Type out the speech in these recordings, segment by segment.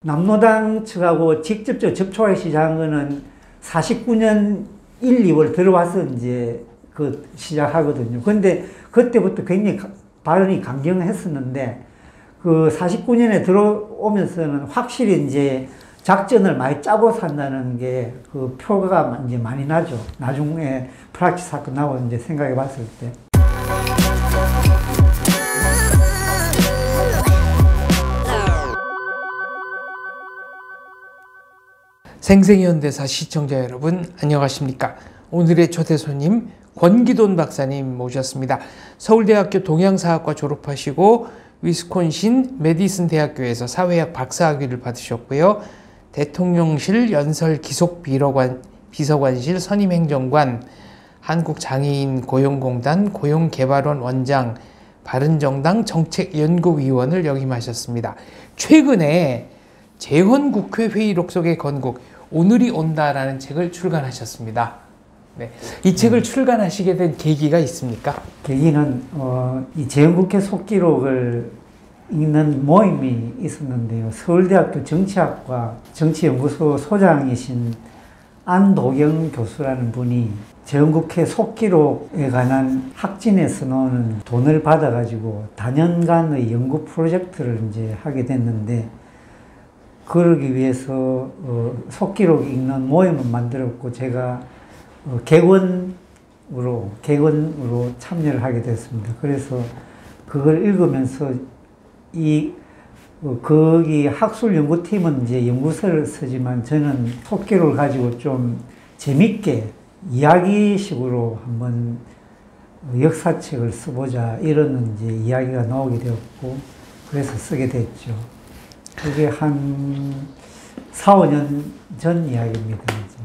남로당 측하고 직접적으로 접촉하기 시작한 거는 49년 1, 2월 들어와서 이제 그 시작하거든요. 근데 그때부터 굉장히 발언이 강경했었는데 그 49년에 들어오면서는 확실히 이제 작전을 많이 짜고 산다는 게 그 표가 이제 많이 나죠. 나중에 프락치 사건 나고 이제 생각해 봤을 때. 생생현대사 시청자 여러분 안녕하십니까. 오늘의 초대 손님 권기돈 박사님 모셨습니다. 서울대학교 동양사학과 졸업하시고 위스콘신 메디슨 대학교에서 사회학 박사학위를 받으셨고요. 대통령실 연설기속비서관실 선임행정관, 한국장애인 고용공단 고용개발원 원장, 바른정당 정책연구위원을 역임하셨습니다. 최근에 재헌국회 회의록 속의 건국 오늘이 온다라는 책을 출간하셨습니다. 네, 이 책을 출간하시게 된 계기가 있습니까? 계기는 이 재헌국회 속기록을 읽는 모임이 있었는데요. 서울대학교 정치학과 정치연구소 소장이신 안도경 교수라는 분이 재헌국회 속기록에 관한 학진에서 나오는 돈을 받아가지고 다년간의 연구 프로젝트를 이제 하게 됐는데, 그러기 위해서 속기록 읽는 모임을 만들었고 제가 객원으로 참여를 하게 됐습니다. 그래서 그걸 읽으면서 거기 학술연구팀은 이제 연구서를 쓰지만 저는 속기록을 가지고 좀 재밌게 이야기식으로 한번 역사책을 써보자 이런 이제 이야기가 나오게 되었고, 그래서 쓰게 됐죠. 그게 한 4, 5년 전 이야기입니다. 이제.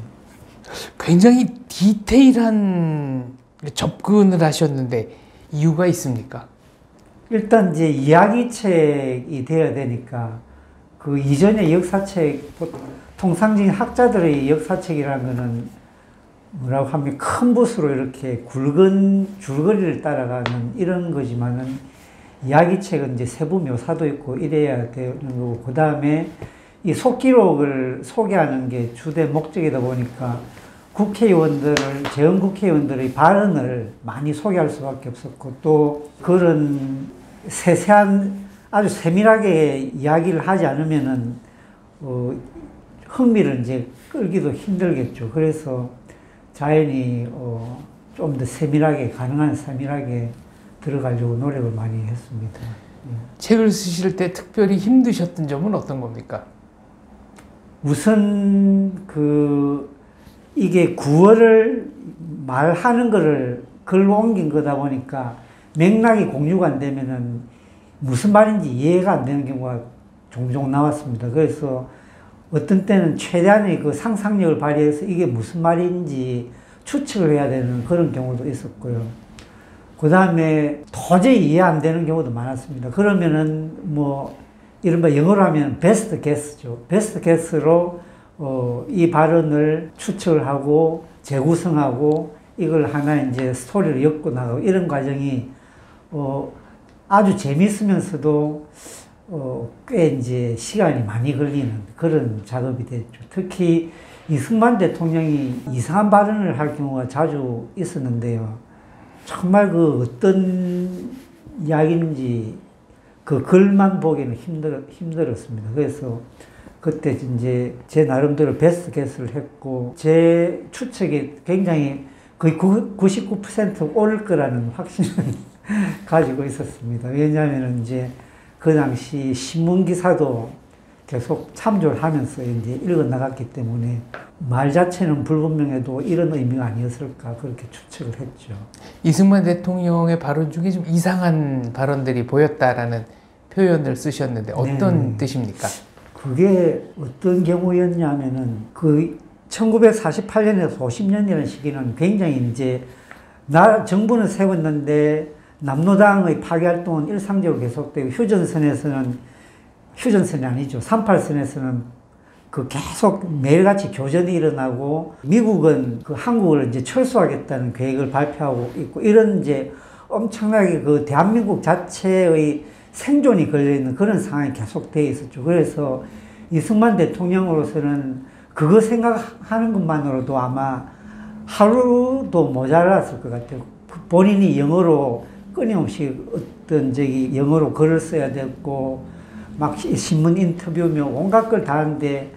굉장히 디테일한 접근을 하셨는데 이유가 있습니까? 일단 이제 이야기책이 되어야 되니까 그 이전의 역사책, 통상적인 학자들의 역사책이라는 거는 뭐라고 하면 큰 붓으로 이렇게 굵은 줄거리를 따라가는 이런 거지만은, 이야기책은 이제 세부 묘사도 있고 이래야 되는 거고, 그 다음에 이 속기록을 소개하는 게 주된 목적이다 보니까 재헌국회의원들의 발언을 많이 소개할 수밖에 없었고, 또 그런 세세한 아주 세밀하게 이야기를 하지 않으면은 흥미를 이제 끌기도 힘들겠죠. 그래서 자연히 좀 더 세밀하게, 가능한 세밀하게 들어가려고 노력을 많이 했습니다. 책을 쓰실 때 특별히 힘드셨던 점은 어떤 겁니까? 우선 이게 구어를 말하는 거를 글로 옮긴 거다 보니까 맥락이 공유가 안 되면은 무슨 말인지 이해가 안 되는 경우가 종종 나왔습니다. 그래서 어떤 때는 최대한의 그 상상력을 발휘해서 이게 무슨 말인지 추측을 해야 되는 그런 경우도 있었고요. 그 다음에 도저히 이해 안 되는 경우도 많았습니다. 그러면은 이른바 영어로 하면 베스트 게스죠. 베스트 게스로 이 발언을 추측을 하고 재구성하고 이걸 하나 이제 스토리를 엮고 나가고, 이런 과정이 아주 재미있으면서도 꽤 이제 시간이 많이 걸리는 그런 작업이 됐죠. 특히 이승만 대통령이 이상한 발언을 할 경우가 자주 있었는데요. 정말 어떤 이야기인지 그 글만 보기는 힘들었습니다. 그래서 그때 이제 제 나름대로 베스트 게스를 했고, 제 추측이 굉장히 거의 99% 옳을 거라는 확신을 가지고 있었습니다. 왜냐하면 이제 그 당시 신문 기사도 계속 참조를 하면서 이제 읽어 나갔기 때문에 말 자체는 불분명해도 이런 의미가 아니었을까 그렇게 추측을 했죠. 이승만 대통령의 발언 중에 좀 이상한 발언들이 보였다라는 표현을 쓰셨는데 어떤 뜻입니까? 그게 어떤 경우였냐면은 1948년에서 50년이라는 시기는 굉장히 이제 정부는 세웠는데 남로당의 파괴 활동은 일상적으로 계속되고, 휴전선이 아니죠. 38선에서는 계속 매일같이 교전이 일어나고, 미국은 한국을 이제 철수하겠다는 계획을 발표하고 있고, 이런 이제 엄청나게 대한민국 자체의 생존이 걸려있는 그런 상황이 계속 되어 있었죠. 그래서 이승만 대통령으로서는 그거 생각하는 것만으로도 아마 하루도 모자랐을 것 같아요. 본인이 영어로 끊임없이 어떤 영어로 글을 써야 됐고, 막 신문 인터뷰며 온갖 걸 다 하는데,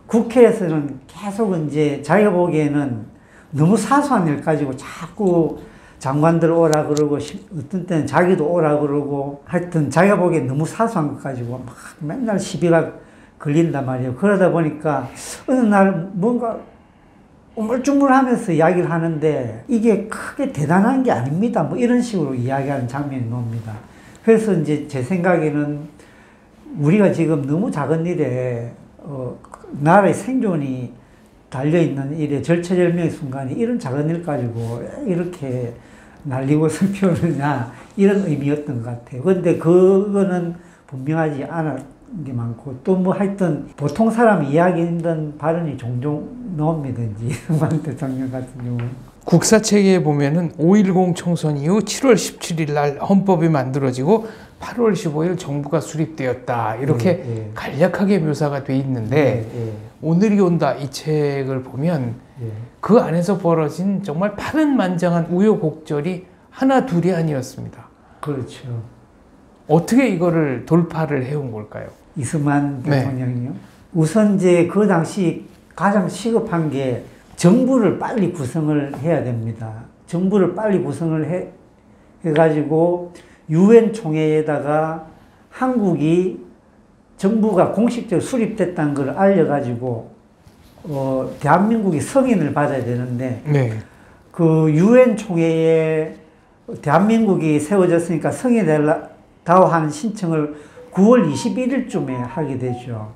국회에서는 계속 이제 자기가 보기에는 너무 사소한 일 가지고 자꾸 장관들 오라 그러고, 어떤 때는 자기도 오라 그러고, 하여튼 자기가 보기엔 너무 사소한 것 가지고 막 맨날 시비가 걸린단 말이에요. 그러다 보니까 어느 날 뭔가 우물쭈물하면서 이야기를 하는데 이게 크게 대단한 게 아닙니다. 뭐 이런 식으로 이야기하는 장면이 나옵니다. 그래서 이제 제 생각에는 우리가 지금 너무 작은 일에 나라의 생존이 달려있는 일에 절체절명의 순간에 이런 작은 일 가지고 이렇게 날리고 슬피우느냐 이런 의미였던 것 같아요. 근데 그거는 분명하지 않은 게 많고 또 뭐 하여튼 보통 사람이 이야기 힘든 발언이 종종 나옵니다. 이승만 대통령 같은 경우는. 국사체계에 보면은 5.10 총선 이후 7월 17일 날 헌법이 만들어지고 8월 15일 정부가 수립되었다. 이렇게 간략하게 묘사가 돼 있는데 오늘이 온다 이 책을 보면 그 안에서 벌어진 정말 파란만장한 우여곡절이 하나 둘이 아니었습니다. 그렇죠. 어떻게 이거를 돌파를 해온 걸까요? 이승만 대통령이요? 우선 이제 그 당시 가장 시급한 게 정부를 빨리 구성을 해야 됩니다. 정부를 빨리 구성을 해가지고 유엔 총회에다가 한국이 정부가 공식적으로 수립됐다는 걸 알려가지고 대한민국이 승인을 받아야 되는데 그 유엔 총회에 대한민국이 세워졌으니까 승인해달라고 하는 신청을 9월 21일쯤에 하게 되죠.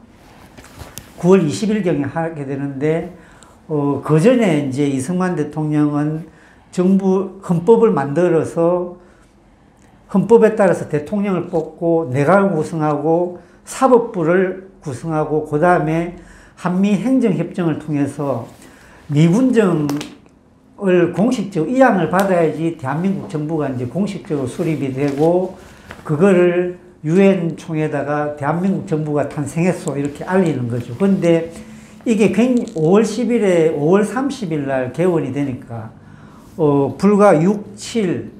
9월 20일경에 하게 되는데 그 전에 이제 이승만 대통령은 정부 헌법을 만들어서 헌법에 따라서 대통령을 뽑고 내각을 구성하고 사법부를 구성하고 그 다음에 한미 행정협정을 통해서 미군정을 공식적으로 이양을 받아야지 대한민국 정부가 이제 공식적으로 수립이 되고 그거를 유엔 총회에다가 대한민국 정부가 탄생했어 이렇게 알리는 거죠. 근데 이게 5월 10일에 5월 30일 날 개원이 되니까 불과 6, 7일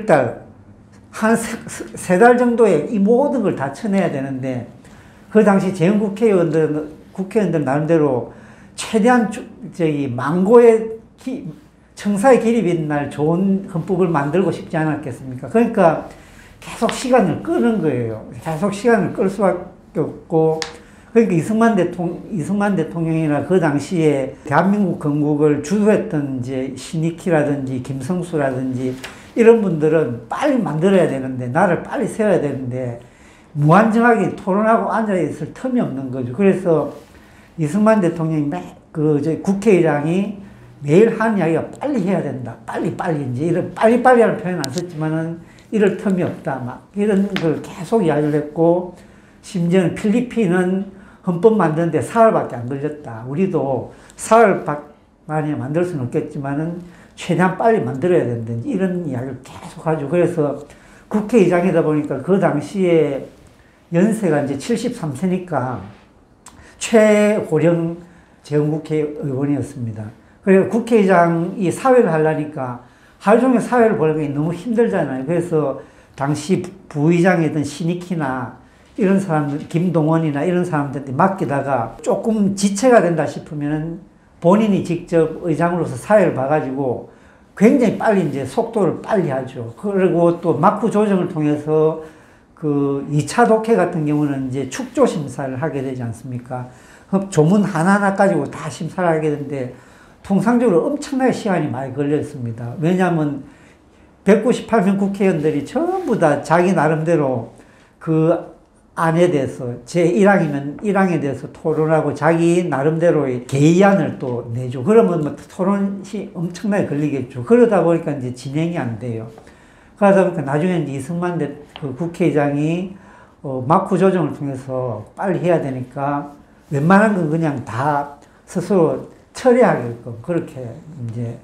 달 한 세 달 정도에 이 모든 걸 다 쳐내야 되는데 그 당시 재헌 국회의원들 나름대로 최대한 망고의 청사의 기립 있는 날 좋은 헌법을 만들고 싶지 않았겠습니까? 그러니까 계속 시간을 끄는 거예요. 계속 시간을 끌 수밖에 없고 그러니까 이승만 대통령이나 그 당시에 대한민국 건국을 주도했던 이제 신익희라든지 김성수라든지 이런 분들은 빨리 만들어야 되는데 나라를 빨리 세워야 되는데 무한정하게 토론하고 앉아있을 틈이 없는 거죠. 그래서 이승만 대통령이 국회의장이 매일 하는 이야기가 빨리 해야 된다. 빨리 이제 이런 빨리빨리라는 표현 안 썼지만은 이럴 틈이 없다. 막 이런 걸 계속 이야기를 했고 심지어는 필리핀은 헌법 만드는데 사흘밖에 안 걸렸다. 우리도 사흘 만에 만들 수는 없겠지만은 최대한 빨리 만들어야 된다. 이런 이야기를 계속 하죠. 그래서 국회의장이다 보니까 그 당시에 연세가 이제 73세니까 최고령 재헌국회의원이었습니다. 그래서 국회의장이 사회를 하려니까 하루 종일 사회를 보는 게 너무 힘들잖아요. 그래서 당시 부의장이던 신익희나 이런 사람들, 김동원이나 이런 사람들한테 맡기다가 조금 지체가 된다 싶으면 본인이 직접 의장으로서 사회를 봐가지고 굉장히 빨리 이제 속도를 빨리 하죠. 그리고 또 막후 조정을 통해서 그 2차 독해 같은 경우는 이제 축조 심사를 하게 되지 않습니까? 조문 하나하나 가지고 다 심사를 하게 되는데 통상적으로 엄청나게 시간이 많이 걸렸습니다. 왜냐하면 198명 국회의원들이 전부 다 자기 나름대로 그 안에 대해서 제1항이면 1항에 대해서 토론하고 자기 나름대로의 개의안을 또 내죠. 그러면 뭐 토론이 엄청나게 걸리겠죠. 그러다 보니까 이제 진행이 안 돼요. 그러다 보니까 나중에 이제 이승만 그 국회의장이 막후 조정을 통해서 빨리 해야 되니까 웬만한 건 그냥 다 스스로 처리하게끔 그렇게 이제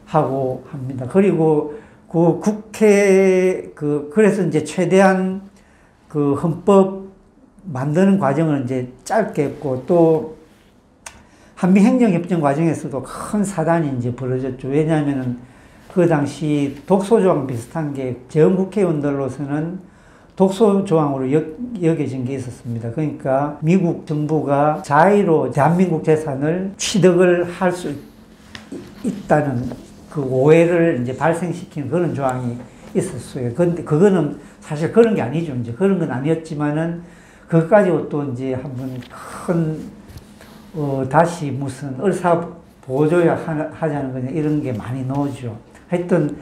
하고 합니다. 그리고 그래서 이제 최대한 그 헌법 만드는 과정은 이제 짧게 했고, 또 한미행정협정 과정에서도 큰 사단이 이제 벌어졌죠. 왜냐하면은 그 당시 독소조항 비슷한 게 재헌국회의원들로서는 독소조항으로 여겨진 게 있었습니다. 그러니까 미국 정부가 자의로 대한민국 재산을 취득을 할 수 있다는 그 오해를 이제 발생시키는 그런 조항이 있었어요. 근데 그거는 사실 그런 게 아니죠. 이제 그런 건 아니었지만은 그것 가지고 또 이제 한번 다시 무슨 을사보조약 하자는 거냐 이런 게 많이 나오죠. 하여튼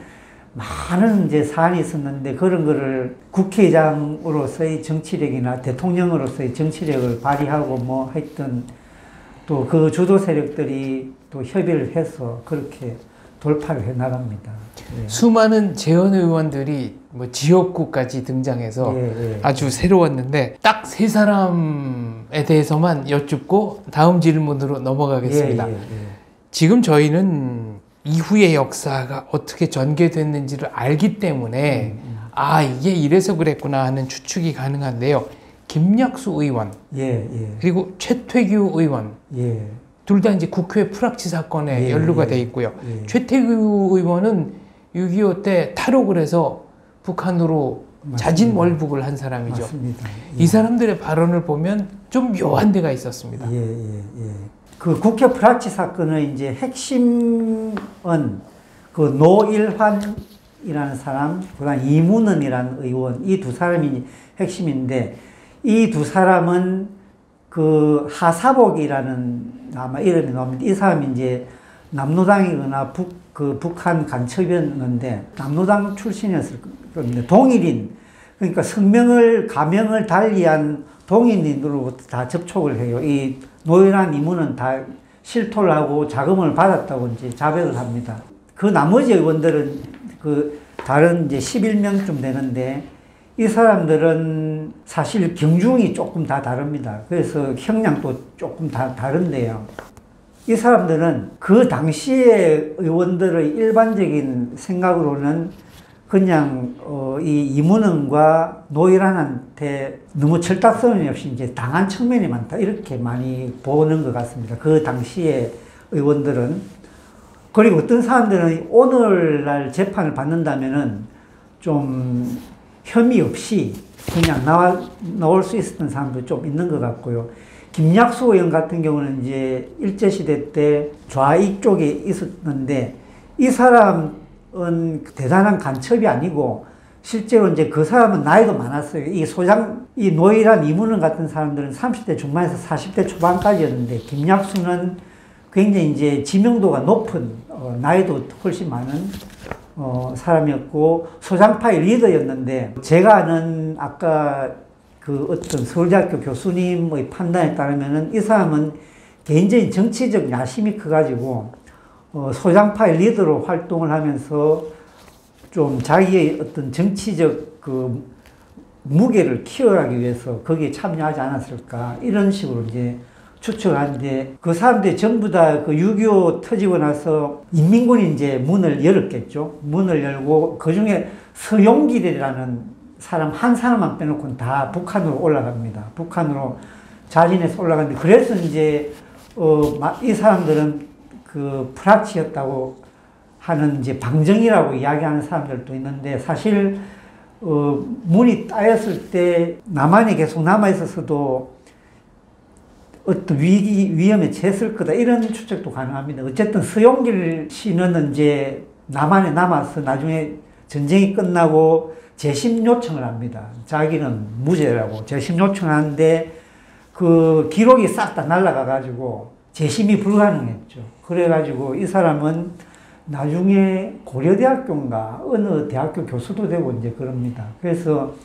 많은 이제 사안이 있었는데 그런 거를 국회의장으로서의 정치력이나 대통령으로서의 정치력을 발휘하고 뭐 하여튼 또 그 주도 세력들이 또 협의를 해서 그렇게 돌파를 해 나갑니다. 예. 수많은 재헌 의원들이 뭐 지역구까지 등장해서 아주 새로웠는데 딱 세 사람에 대해서만 여쭙고 다음 질문으로 넘어가겠습니다. 지금 저희는 이후의 역사가 어떻게 전개됐는지를 알기 때문에 아 이게 이래서 그랬구나 하는 추측이 가능한데요. 김약수 의원 그리고 최태규 의원 둘 다 이제 국회 프락치 사건에 연루가 돼 있고요. 최태규 의원은 6.25 때 탈옥을 해서 북한으로 맞습니다. 자진월북을 한 사람이죠. 맞습니다. 이 사람들의 발언을 보면 좀 묘한 데가 있었습니다. 그 국회 프락치 사건의 이제 핵심은 그 노일환이라는 사람, 그다음 이문은이라는 의원, 이 두 사람이 핵심인데 이 두 사람은 그 하사복이라는 아마 이름이 나옵니다. 이 사람이 이제 남로당이거나 북한 간첩이었는데 남로당 출신이었을 겁니다. 동일인, 그러니까 가명을 달리한 동일인으로부터 다 접촉을 해요. 이 노일환 이문은 다 실토를 하고 자금을 받았다고 이제 자백을 합니다. 그 나머지 의원들은 그 다른 이제 11명쯤 되는데 이 사람들은 사실 경중이 조금 다 다릅니다. 그래서 형량도 조금 다 다른데요. 이 사람들은 그 당시의 의원들의 일반적인 생각으로는 그냥 이 이문은과 노일환한테 너무 철딱서니 없이 이제 당한 측면이 많다 이렇게 많이 보는 것 같습니다. 그 당시의 의원들은. 그리고 어떤 사람들은 오늘날 재판을 받는다면은 좀 혐의 없이 그냥 나올 수 있었던 사람도 좀 있는 것 같고요. 김약수 의원 같은 경우는 이제 일제시대 때 좌익 쪽에 있었는데 이 사람은 대단한 간첩이 아니고 실제로 이제 그 사람은 나이도 많았어요. 이 노일환 이문은 같은 사람들은 30대 중반에서 40대 초반까지였는데 김약수는 굉장히 이제 지명도가 높은, 나이도 훨씬 많은, 사람이었고 소장파의 리더였는데 제가 아는 아까 그 어떤 서울대학교 교수님의 판단에 따르면은 이 사람은 개인적인 정치적 야심이 커가지고 소장파의 리더로 활동을 하면서 좀 자기의 어떤 정치적 그 무게를 키워가기 위해서 거기에 참여하지 않았을까 이런 식으로 이제 추측을 하는데 그 사람들이 전부 다 그 6.25 터지고 나서 인민군이 이제 문을 열었겠죠. 문을 열고 그 중에 서용길이라는 사람 한 사람만 빼놓고는 다 북한으로 올라갑니다. 북한으로 자진해서 올라갔는데 그래서 이제 이 사람들은 그 프락치였다고 하는 이제 방정이라고 이야기하는 사람들도 있는데 사실 문이 따였을 때 남한에 계속 남아 있었어도 어떤 위험에 처했을 거다 이런 추측도 가능합니다. 어쨌든 서용길 씨는 이제 남한에 남아서 나중에 전쟁이 끝나고 재심 요청을 합니다. 자기는 무죄라고 재심 요청하는데 그 기록이 싹 다 날아가가지고 재심이 불가능했죠. 그래가지고 이 사람은 나중에 고려대학교인가 어느 대학교 교수도 되고 이제 그럽니다. 그래서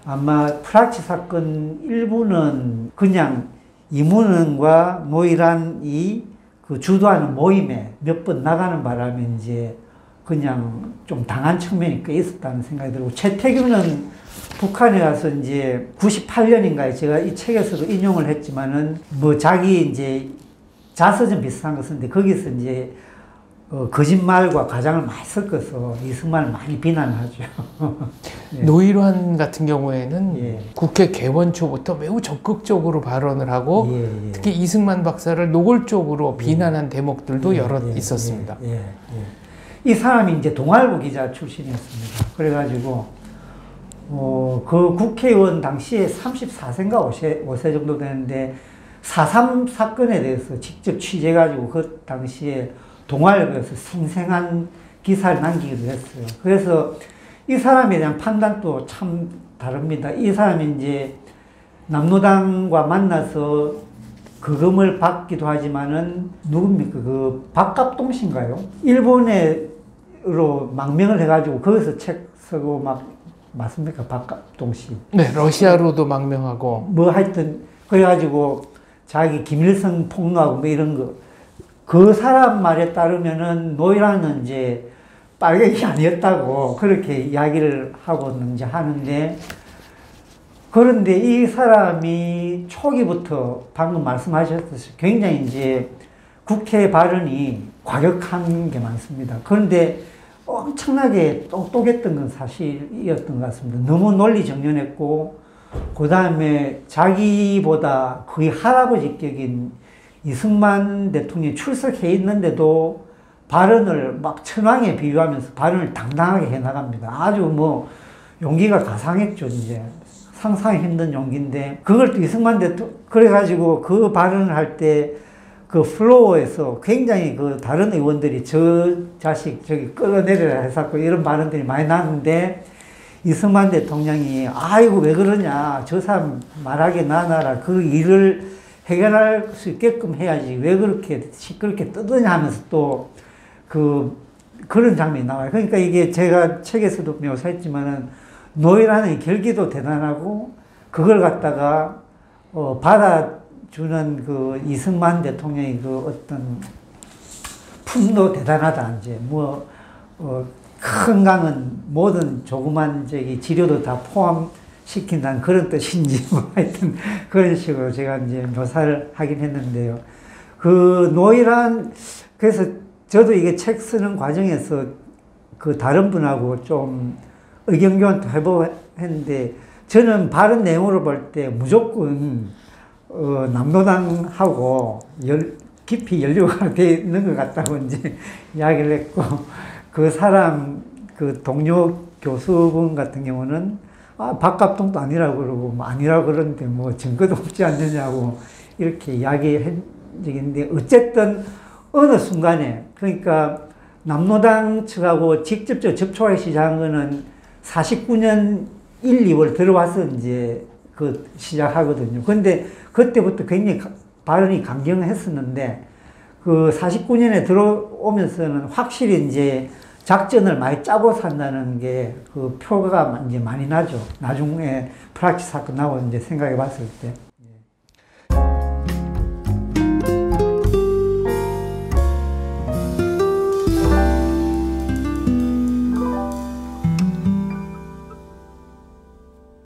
아마 프락치 사건 일부는 그냥 이문은과 노일환이 그 주도하는 모임에 몇 번 나가는 바람에 이제 그냥 좀 당한 측면이 꽤 있었다는 생각이 들고, 최태규는 북한에 가서 이제 98년인가에 제가 이 책에서도 인용을 했지만은 뭐 자기 이제 자서전 비슷한 거 썼는데 거기서 이제 거짓말과 가장을 많이 섞어서 이승만을 많이 비난하죠. 네. 노일환 같은 경우에는 예. 국회 개원 초부터 매우 적극적으로 발언을 하고 특히 이승만 박사를 노골적으로 비난한 대목들도 여러 있었습니다. 이 사람이 이제 동아일보 기자 출신이었습니다. 그래가지고 그 국회의원 당시에 34세인가 5세 정도 되는데 4.3 사건에 대해서 직접 취재해가지고 그 당시에 동아일보에서 생생한 기사를 남기기도 했어요. 그래서 이 사람에 대한 판단도 참 다릅니다. 이 사람이 이제 남노당과 만나서 거금을 받기도 하지만은 누굽니까? 그 박갑동 씨인가요? 일본으로 망명을 해가지고 거기서 책 쓰고 막 맞습니까? 박갑동 씨. 네, 러시아로도 망명하고 뭐 하여튼 그래가지고 자기 김일성 폭로하고 뭐 이런 거. 그 사람 말에 따르면은 노일환은 이제 빨갱이 아니었다고 그렇게 이야기를 하고는 이제 하는데, 그런데 이 사람이 초기부터 방금 말씀하셨듯이 굉장히 이제 국회 발언이 과격한 게 많습니다. 그런데 엄청나게 똑똑했던 건 사실이었던 것 같습니다. 너무 논리정연했고, 그 다음에 자기보다 거의 할아버지격인 이승만 대통령이 출석해 있는데도 발언을 막 천황에 비유하면서 발언을 당당하게 해나갑니다. 아주 뭐 용기가 가상했죠. 이제 상상이 힘든 용기인데, 그걸 또 이승만 대통령 그래가지고 그 발언을 할 때 그 플로어에서 굉장히 그 다른 의원들이 저 자식 저기 끌어내려라 해서 이런 발언들이 많이 나는데, 이승만 대통령이 아이고 왜 그러냐, 저 사람 말하게 놔놔라, 그 일을 해결할 수 있게끔 해야지 왜 그렇게 시끄럽게 떠드냐 하면서 또 그런 장면이 나와요. 그러니까 이게 제가 책에서도 묘사했지만은 노일환의 결기도 대단하고, 그걸 갖다가 받아주는 그 이승만 대통령의 그 어떤 품도 대단하다. 이제 뭐 큰 강은 모든 조그만 저기 지료도 다 포함시킨다는 그런 뜻인지 뭐 하여튼 그런 식으로 제가 이제 묘사를 하긴 했는데요. 그 노일환, 그래서 저도 이게 책 쓰는 과정에서 그 다른 분하고 좀 의견 교환도 해보고 했는데, 저는 발언 내용으로 볼 때 무조건 남노당하고 깊이 연루가 되어 있는 것 같다고 이제 이야기를 했고, 그 사람 그 동료 교수분 같은 경우는 박갑동도 아니라고 그러고 뭐 아니라고 그러는데 뭐 증거도 없지 않느냐고 이렇게 이야기한 적이 있는데, 어쨌든 어느 순간에, 그러니까 남노당 측하고 직접적으로 접촉하기 시작한 거는 49년 1, 2월 들어와서 이제 그 시작하거든요. 근데 그때부터 굉장히 발언이 강경했었는데, 그 49년에 들어오면서는 확실히 이제 작전을 많이 짜고 산다는 게 그 표가 이제 많이 나죠. 나중에 프락치 사건 나오고 이제 생각해 봤을 때.